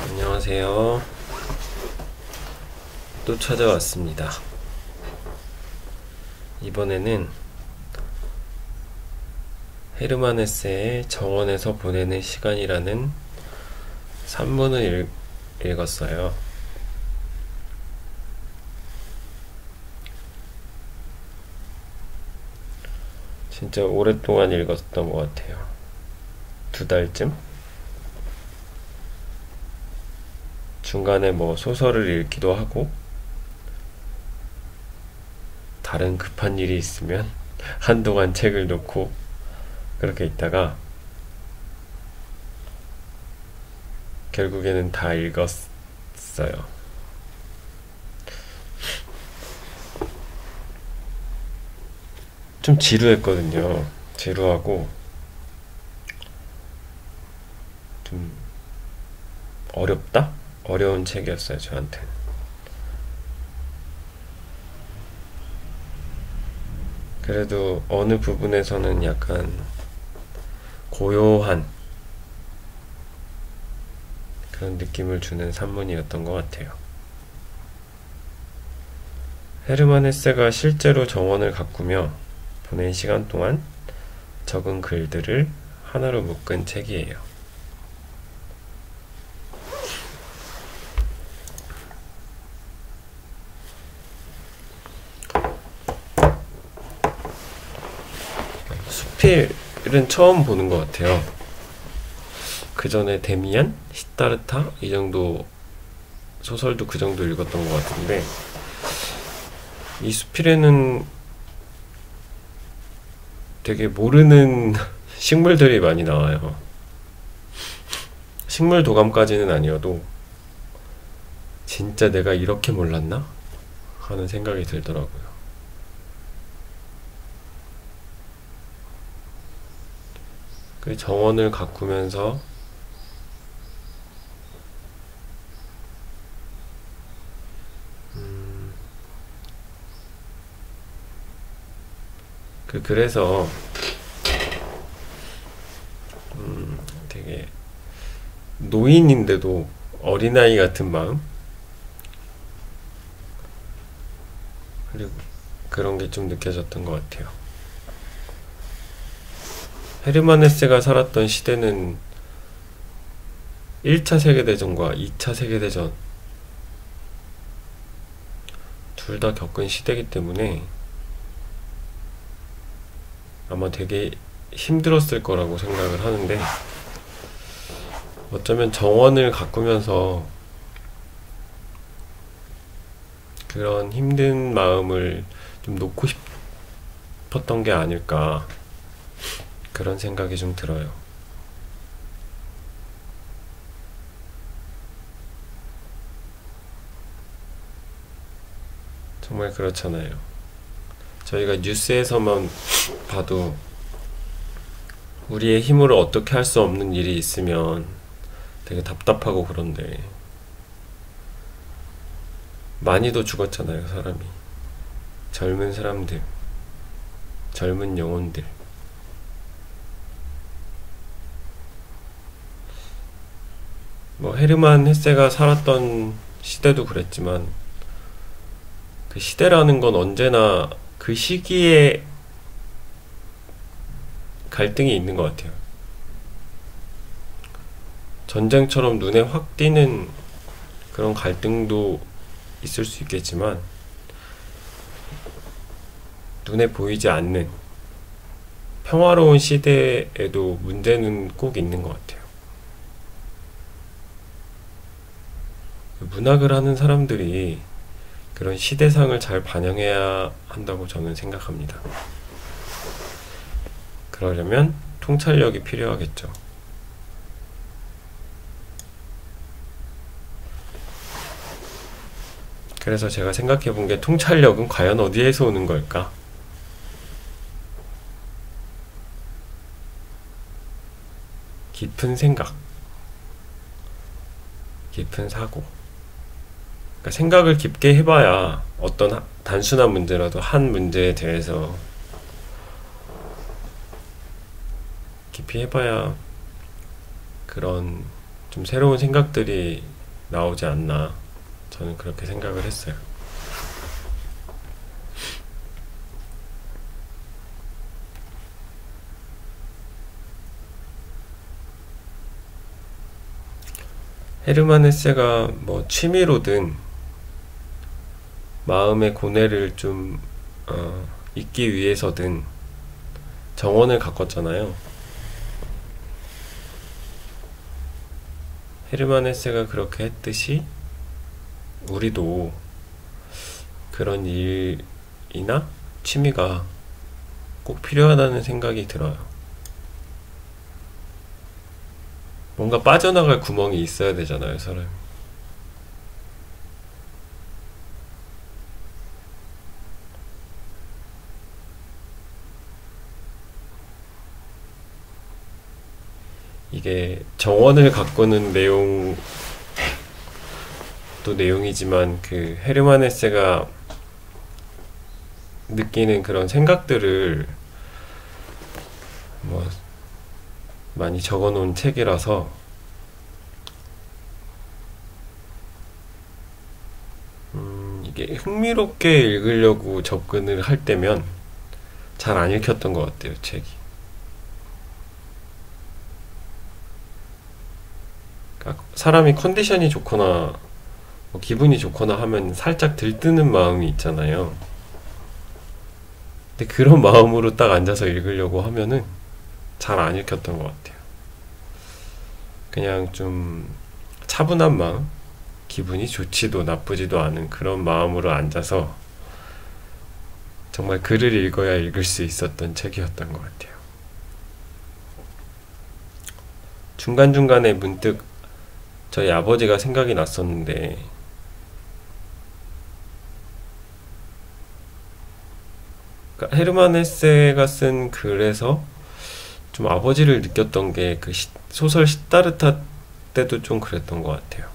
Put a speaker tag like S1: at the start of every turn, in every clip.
S1: 안녕하세요. 또 찾아왔습니다. 이번에는 헤르만 헤세의 정원에서 보내는 시간이라는 산문을 읽었어요. 진짜 오랫동안 읽었던 것 같아요. 2달쯤? 중간에 뭐 소설을 읽기도 하고, 다른 급한 일이 있으면 한동안 책을 놓고 그렇게 있다가 결국에는 다 읽었어요. 좀 지루했거든요. 지루하고 좀 어렵다? 어려운 책이었어요, 저한테는. 그래도 어느 부분에서는 약간 고요한 그런 느낌을 주는 산문이었던 것 같아요. 헤르만 헤세가 실제로 정원을 가꾸며 보낸 시간 동안 적은 글들을 하나로 묶은 책이에요. 수필은 처음 보는 것 같아요. 그 전에 데미안, 시타르타 이 정도 소설도 그 정도 읽었던 것 같은데, 이 수필에는 되게 모르는 식물들이 많이 나와요. 식물 도감까지는 아니어도 진짜 내가 이렇게 몰랐나? 하는 생각이 들더라고요. 그 정원을 가꾸면서 그래서 되게 노인인데도 어린아이 같은 마음? 그리고 그런 게 좀 느껴졌던 것 같아요. 헤르만 헤세가 살았던 시대는 1차 세계대전과 2차 세계대전 둘 다 겪은 시대이기 때문에 아마 되게 힘들었을 거라고 생각을 하는데, 어쩌면 정원을 가꾸면서 그런 힘든 마음을 좀 놓고 싶었던 게 아닐까, 그런 생각이 좀 들어요. 정말 그렇잖아요. 저희가 뉴스에서만 봐도 우리의 힘으로 어떻게 할 수 없는 일이 있으면 되게 답답하고 그런데, 많이도 죽었잖아요, 사람이. 젊은 사람들, 젊은 영혼들. 뭐 헤르만 헤세가 살았던 시대도 그랬지만, 그 시대라는 건 언제나 그 시기에 갈등이 있는 것 같아요. 전쟁처럼 눈에 확 띄는 그런 갈등도 있을 수 있겠지만, 눈에 보이지 않는 평화로운 시대에도 문제는 꼭 있는 것 같아요. 문학을 하는 사람들이 그런 시대상을 잘 반영해야 한다고 저는 생각합니다. 그러려면 통찰력이 필요하겠죠. 그래서 제가 생각해 본 게, 통찰력은 과연 어디에서 오는 걸까? 깊은 생각, 깊은 사고. 그러니까 생각을 깊게 해봐야 어떤 단순한 문제라도 한 문제에 대해서 깊이 해봐야 그런 좀 새로운 생각들이 나오지 않나, 저는 그렇게 생각을 했어요. 헤르만 헤세가 뭐 취미로든 마음의 고뇌를 좀 잊기 위해서든 정원을 가꿨잖아요. 헤르만 헤세가 그렇게 했듯이 우리도 그런 일이나 취미가 꼭 필요하다는 생각이 들어요. 뭔가 빠져나갈 구멍이 있어야 되잖아요, 사람이. 이게 정원을 가꾸는 내용도 내용이지만, 그 헤르만 헤세가 느끼는 그런 생각들을 뭐 많이 적어놓은 책이라서 이게 흥미롭게 읽으려고 접근을 할 때면 잘 안 읽혔던 것 같아요, 책이. 그러니까 사람이 컨디션이 좋거나 뭐 기분이 좋거나 하면 살짝 들뜨는 마음이 있잖아요. 근데 그런 마음으로 딱 앉아서 읽으려고 하면은 잘 안 읽혔던 것 같아요. 그냥 좀 차분한 마음, 기분이 좋지도 나쁘지도 않은 그런 마음으로 앉아서 정말 글을 읽어야 읽을 수 있었던 책이었던 것 같아요. 중간중간에 문득 저희 아버지가 생각이 났었는데, 그러니까 헤르만 헤세가 쓴 글에서 좀 아버지를 느꼈던 게 그 소설 시타르타 때도 좀 그랬던 것 같아요.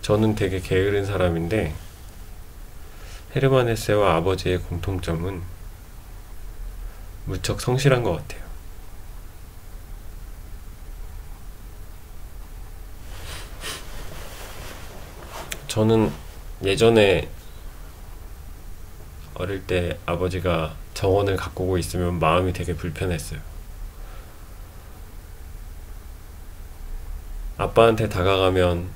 S1: 저는 되게 게으른 사람인데 헤르만 헤세와 아버지의 공통점은 무척 성실한 것 같아요. 저는 예전에 어릴 때 아버지가 정원을 가꾸고 있으면 마음이 되게 불편했어요. 아빠한테 다가가면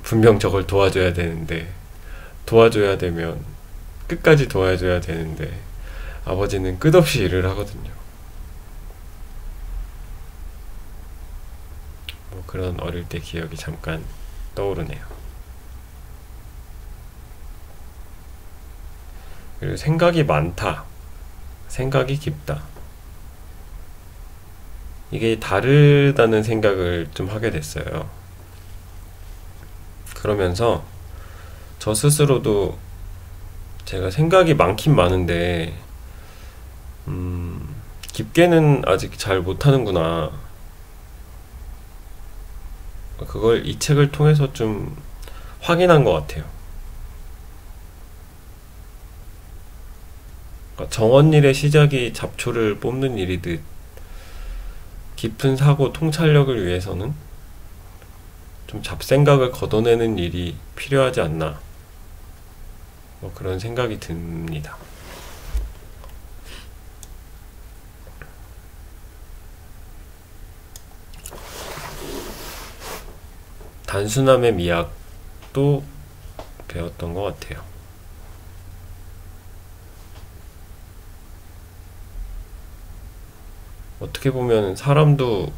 S1: 분명 저걸 도와줘야 되는데, 도와줘야 되면 끝까지 도와줘야 되는데 아버지는 끝없이 일을 하거든요. 뭐 그런 어릴 때 기억이 잠깐 떠오르네요. 그리고 생각이 많다, 생각이 깊다, 이게 다르다는 생각을 좀 하게 됐어요. 그러면서 저 스스로도 제가 생각이 많긴 많은데 깊게는 아직 잘 못하는구나, 그걸 이 책을 통해서 좀 확인한 것 같아요. 그러니까 정원일의 시작이 잡초를 뽑는 일이듯 깊은 사고 통찰력을 위해서는 좀 잡생각을 걷어내는 일이 필요하지 않나, 뭐 그런 생각이 듭니다. 단순함의 미학도 배웠던 것 같아요. 어떻게 보면 사람도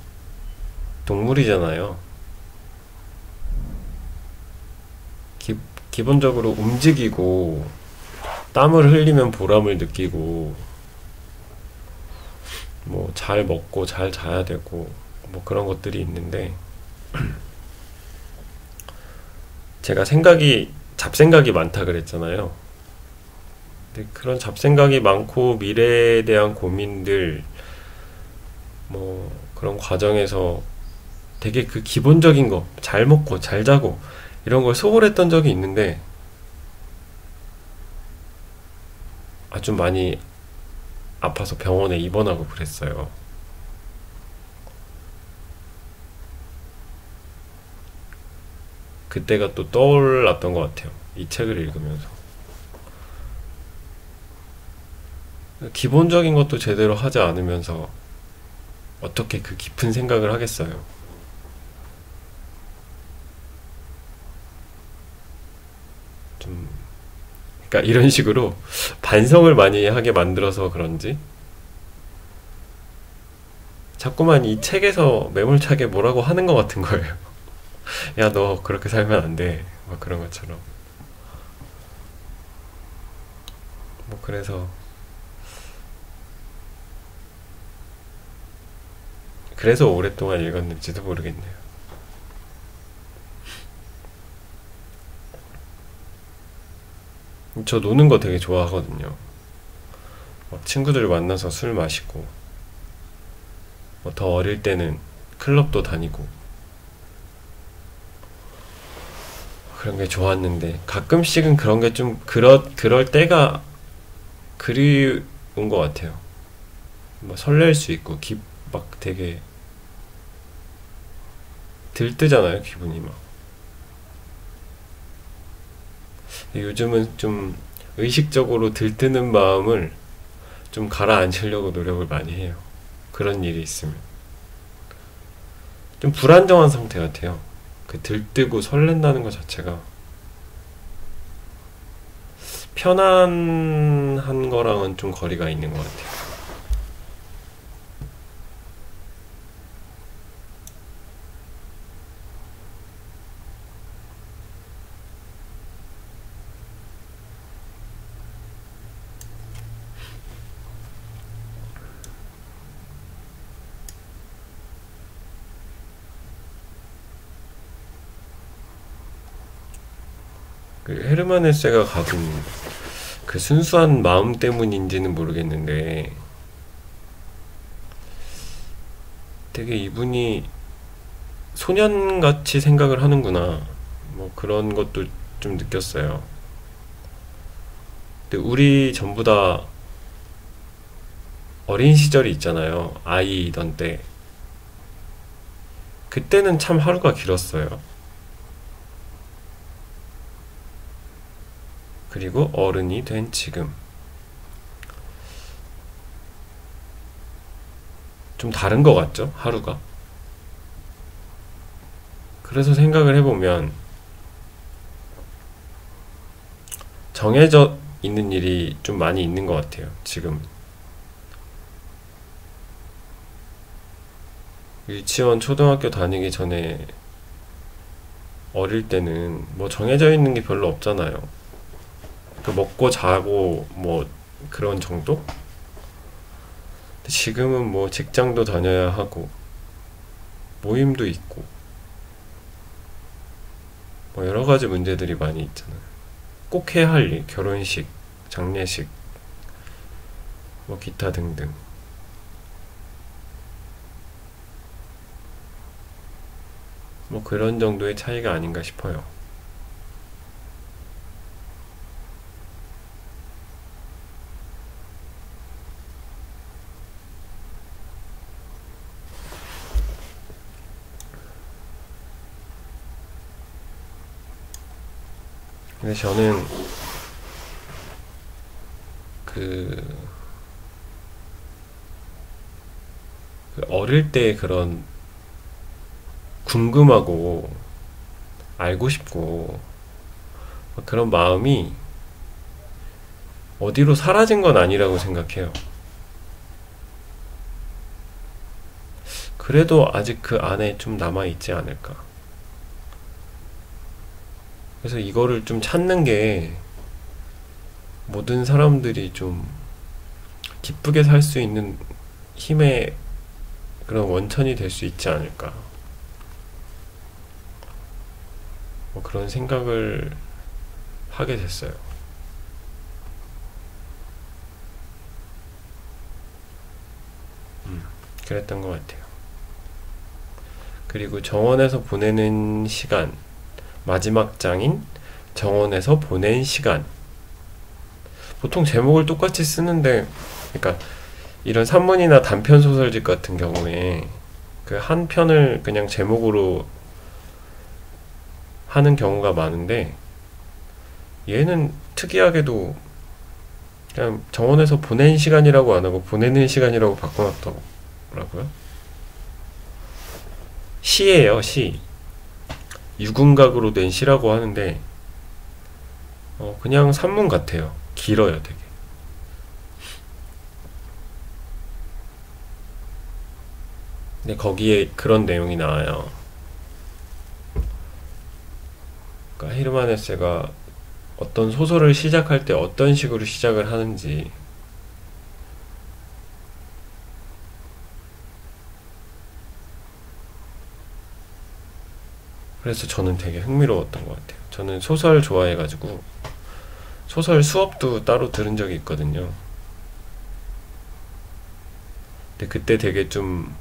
S1: 동물이잖아요. 기본적으로 움직이고 땀을 흘리면 보람을 느끼고 뭐 잘 먹고 잘 자야 되고 뭐 그런 것들이 있는데, 제가 잡생각이 많다 그랬잖아요. 근데 그런 잡생각이 많고 미래에 대한 고민들, 뭐 그런 과정에서 되게 그 기본적인 거, 잘 먹고 잘 자고 이런 걸 소홀했던 적이 있는데 아주 많이 아파서 병원에 입원하고 그랬어요. 그때가 또 떠올랐던 것 같아요. 이 책을 읽으면서. 기본적인 것도 제대로 하지 않으면서 어떻게 그 깊은 생각을 하겠어요. 좀, 그러니까 이런 식으로 반성을 많이 하게 만들어서 그런지 자꾸만 이 책에서 매몰차게 뭐라고 하는 것 같은 거예요. 야, 너 그렇게 살면 안 돼. 막 그런 것처럼. 뭐 그래서 오랫동안 읽었는지도 모르겠네요. 저 노는 거 되게 좋아하거든요. 막 친구들 만나서 술 마시고, 뭐 더 어릴 때는 클럽도 다니고, 그런 게 좋았는데, 가끔씩은 그런 게 좀, 그럴 때가 그리운 것 같아요. 막 설렐 수 있고, 막 되게 들뜨잖아요, 기분이 막. 요즘은 좀 의식적으로 들뜨는 마음을 좀 가라앉히려고 노력을 많이 해요. 그런 일이 있으면. 좀 불안정한 상태 같아요. 그 들뜨고 설렌다는 것 자체가 편안한 거랑은 좀 거리가 있는 것 같아요. 그 헤르만 헤세가 가진 그 순수한 마음 때문인지는 모르겠는데 되게 이분이 소년같이 생각을 하는구나. 뭐 그런 것도 좀 느꼈어요. 근데 우리 전부 다 어린 시절이 있잖아요. 아이던 때. 그때는 참 하루가 길었어요. 그리고 어른이 된 지금. 좀 다른 것 같죠? 하루가. 그래서 생각을 해보면 정해져 있는 일이 좀 많이 있는 것 같아요. 지금. 유치원, 초등학교 다니기 전에 어릴 때는 뭐 정해져 있는 게 별로 없잖아요. 그 먹고 자고 뭐 그런 정도? 근데 지금은 뭐 직장도 다녀야 하고 모임도 있고 뭐 여러 가지 문제들이 많이 있잖아요. 꼭 해야 할 일, 결혼식, 장례식, 뭐 기타 등등. 뭐 그런 정도의 차이가 아닌가 싶어요. 근데 저는 그, 그 어릴 때 그런 궁금하고 알고 싶고 그런 마음이 어디로 사라진 건 아니라고 생각해요. 그래도 아직 그 안에 좀 남아있지 않을까. 그래서 이거를 좀 찾는 게 모든 사람들이 좀 기쁘게 살 수 있는 힘의 그런 원천이 될 수 있지 않을까. 뭐 그런 생각을 하게 됐어요. 그랬던 것 같아요. 그리고 정원에서 보내는 시간, 마지막 장인 정원에서 보낸 시간. 보통 제목을 똑같이 쓰는데, 그러니까 이런 산문이나 단편 소설집 같은 경우에 그 한 편을 그냥 제목으로 하는 경우가 많은데, 얘는 특이하게도 그냥 정원에서 보낸 시간이라고 안 하고 보내는 시간이라고 바꿔놨더라고요. 시예요, 시. 유군각으로 된 시라고 하는데, 그냥 산문 같아요. 길어요, 되게. 근데 거기에 그런 내용이 나와요. 그러니까 헤르만 헤세가 어떤 소설을 시작할 때 어떤 식으로 시작을 하는지, 그래서 저는 되게 흥미로웠던 것 같아요. 저는 소설 좋아해가지고 소설 수업도 따로 들은 적이 있거든요. 근데 그때 되게 좀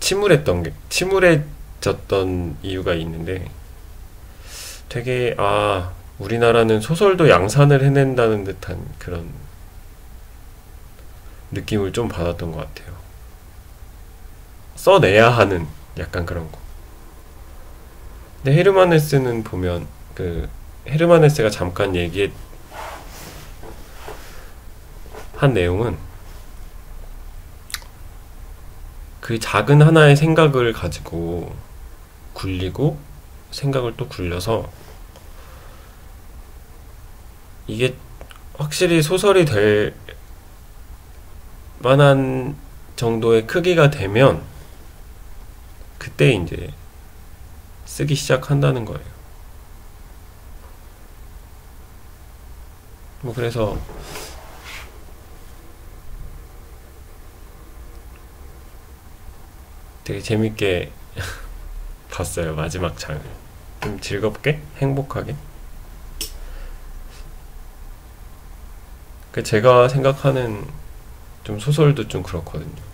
S1: 침울해졌던 이유가 있는데, 되게 우리나라는 소설도 양산을 해낸다는 듯한 그런 느낌을 좀 받았던 것 같아요. 써내야 하는 약간 그런 거. 근데 헤르만 헤세는 보면 헤르만 헤세가 잠깐 얘기한 내용은, 그 작은 하나의 생각을 가지고 굴리고 생각을 또 굴려서 이게 확실히 소설이 될 만한 정도의 크기가 되면 그때 이제 쓰기 시작한다는 거예요. 뭐 그래서 되게 재밌게 봤어요, 마지막 장을. 좀 즐겁게, 행복하게. 제가 생각하는 좀 소설도 좀 그렇거든요.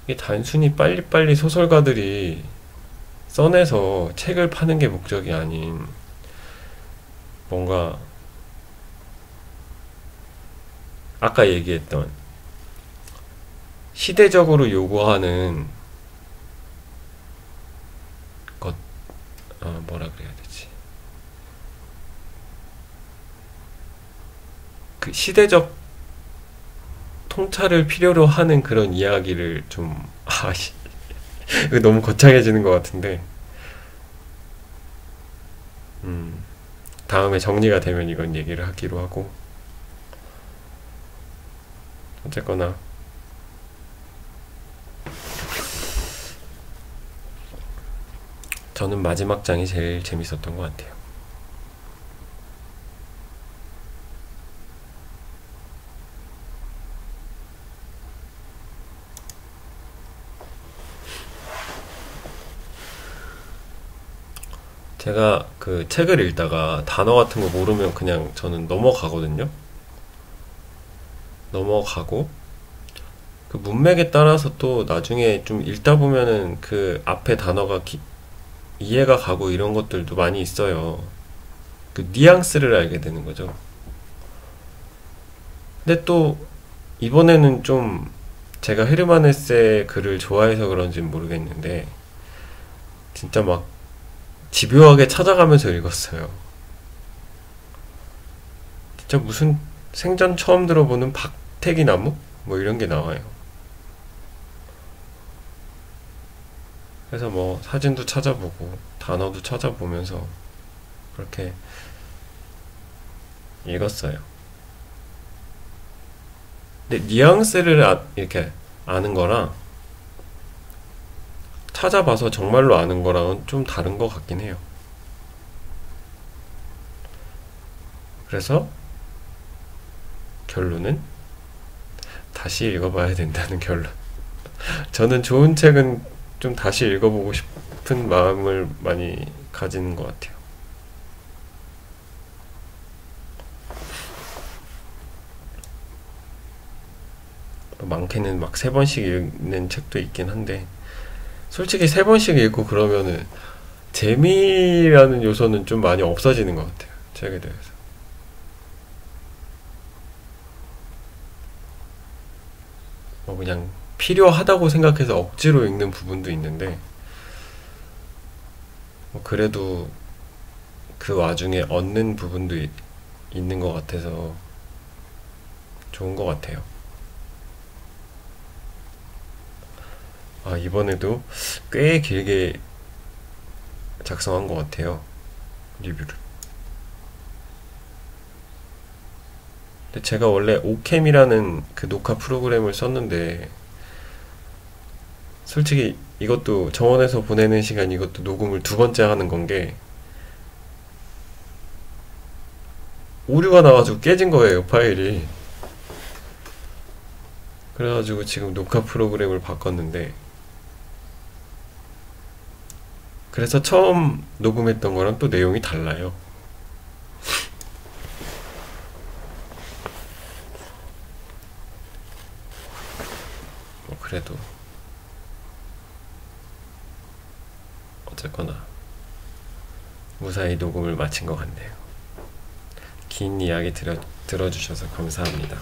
S1: 이게 단순히 빨리빨리 소설가들이 써내서 책을 파는 게 목적이 아닌, 뭔가 아까 얘기했던 시대적으로 요구하는 것, 뭐라 그래야 되지? 그 시대적 통찰을 필요로 하는 그런 이야기를 좀, 이거 너무 거창해지는 것 같은데, 다음에 정리가 되면 이건 얘기를 하기로 하고, 어쨌거나 저는 마지막 장이 제일 재밌었던 것 같아요. 제가 그 책을 읽다가 단어 같은 거 모르면 그냥 저는 넘어가거든요. 넘어가고 그 문맥에 따라서 또 나중에 좀 읽다 보면은 그 앞에 단어가 이해가 가고 이런 것들도 많이 있어요. 그 뉘앙스를 알게 되는 거죠. 근데 또 이번에는 좀 제가 헤르만 헤세 글을 좋아해서 그런지는 모르겠는데 진짜 막 집요하게 찾아가면서 읽었어요. 진짜 무슨 생전 처음 들어보는 박태기 나무? 뭐 이런 게 나와요. 그래서 뭐 사진도 찾아보고 단어도 찾아보면서 그렇게 읽었어요. 근데 뉘앙스를 이렇게 아는 거랑 찾아봐서 정말로 아는 거랑은 좀 다른 것 같긴 해요. 그래서 결론은 다시 읽어봐야 된다는 결론. 저는 좋은 책은 좀 다시 읽어보고 싶은 마음을 많이 가지는 것 같아요. 많게는 막 3번씩 읽는 책도 있긴 한데 솔직히 3번씩 읽고 그러면은 재미라는 요소는 좀 많이 없어지는 것 같아요, 책에 대해서. 뭐 그냥 필요하다고 생각해서 억지로 읽는 부분도 있는데 그래도 그 와중에 얻는 부분도 있는 것 같아서 좋은 것 같아요. 이번에도 꽤 길게 작성한 것 같아요, 리뷰를. 근데 제가 원래 오캠이라는 그 녹화 프로그램을 썼는데, 솔직히 이것도 정원에서 보내는 시간, 이것도 녹음을 두 번째 하는 건 게 오류가 나가지고 깨진 거예요, 파일이. 그래가지고 지금 녹화 프로그램을 바꿨는데, 그래서 처음 녹음했던 거랑 또 내용이 달라요. 그래도 어쨌거나 무사히 녹음을 마친 것 같네요. 긴 이야기 들어주셔서 감사합니다.